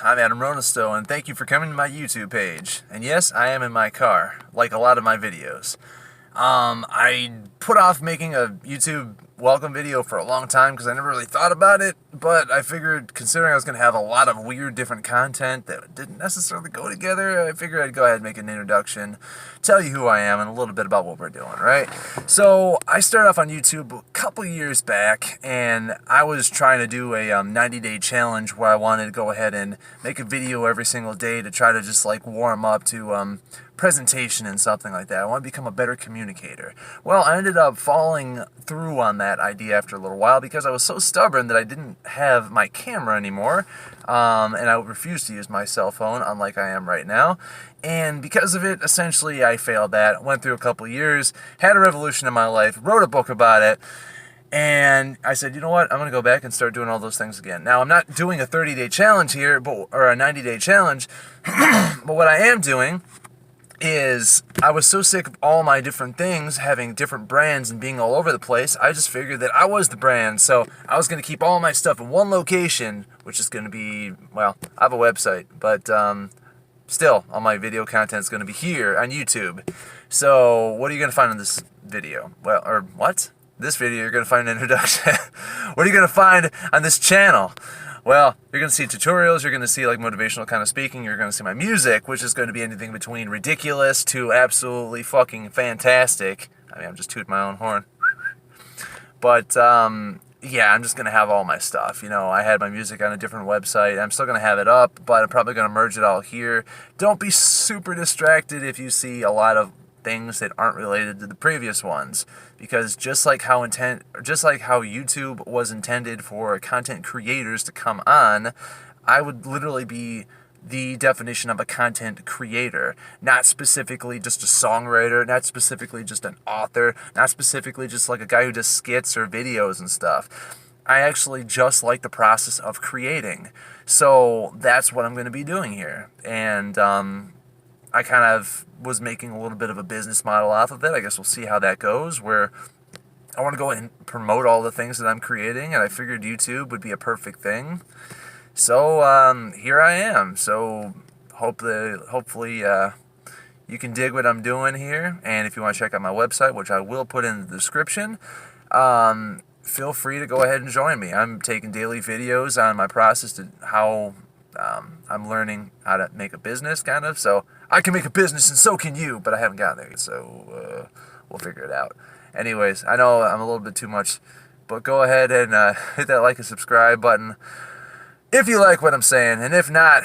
I'm Adam Rounisto, and thank you for coming to my YouTube page. And yes, I am in my car, like a lot of my videos. I put off making a YouTube welcome video for a long time because I never really thought about it, but I figured, considering I was going to have a lot of weird different content that didn't necessarily go together, I figured I'd go ahead and make an introduction, tell you who I am, and a little bit about what we're doing, right? So, I started off on YouTube a couple years back, and I was trying to do a 90-day challenge where I wanted to go ahead and make a video every single day to try to just like warm up to presentation and something like that. I want to become a better communicator. Well, I ended up falling through on that idea after a little while because I was so stubborn that I didn't have my camera anymore, and I refused to use my cell phone, unlike I am right now. And because of it, essentially, I failed that. Went through a couple years, had a revolution in my life, wrote a book about it, and I said, you know what, I'm going to go back and start doing all those things again. Now, I'm not doing a 30-day challenge here, or a 90-day challenge, but what I am doing is I was so sick of all my different things having different brands and being all over the place. I just figured that I was the brand, so I was going to keep all my stuff in one location, which is going to be, well, I have a website, but still, all my video content is going to be here on YouTube. So what are you going to find in this video? Well, or what? This video, you're going to find an introduction. What are you going to find on this channel? Well, you're going to see tutorials, you're going to see like motivational kind of speaking, you're going to see my music, which is going to be anything between ridiculous to absolutely fucking fantastic. I mean, I'm just tooting my own horn. But, yeah, I'm just going to have all my stuff. You know, I had my music on a different website. I'm still going to have it up, but I'm probably going to merge it all here. Don't be super distracted if you see a lot of things that aren't related to the previous ones, because just like how YouTube was intended for content creators to come on, I would literally be the definition of a content creator, not specifically just a songwriter, not specifically just an author, not specifically just like a guy who does skits or videos and stuff. I actually just like the process of creating. So that's what I'm going to be doing here. And I kind of was making a little bit of a business model off of it. I guess we'll see how that goes, where I want to go and promote all the things that I'm creating, and I figured YouTube would be a perfect thing. So here I am. So hopefully you can dig what I'm doing here, and if you want to check out my website, which I will put in the description, feel free to go ahead and join me. I'm taking daily videos on my process to how I'm learning how to make a business, kind of. So I can make a business, and so can you, but I haven't gotten there yet, so we'll figure it out. Anyways, I know I'm a little bit too much, but go ahead and hit that like and subscribe button if you like what I'm saying, and if not,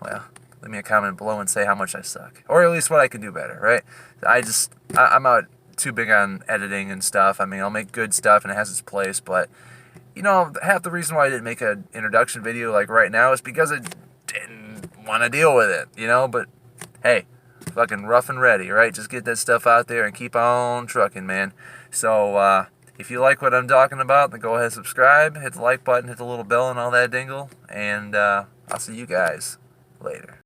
well, leave me a comment below and say how much I suck, or at least what I can do better, right? I'm not too big on editing and stuff. I mean, I'll make good stuff, and it has its place, but you know, half the reason why I didn't make an introduction video like right now is because I didn't want to deal with it, you know, but hey, fucking rough and ready, right? Just get that stuff out there and keep on trucking, man. So, if you like what I'm talking about, then go ahead and subscribe, hit the like button, hit the little bell and all that dingle, and I'll see you guys later.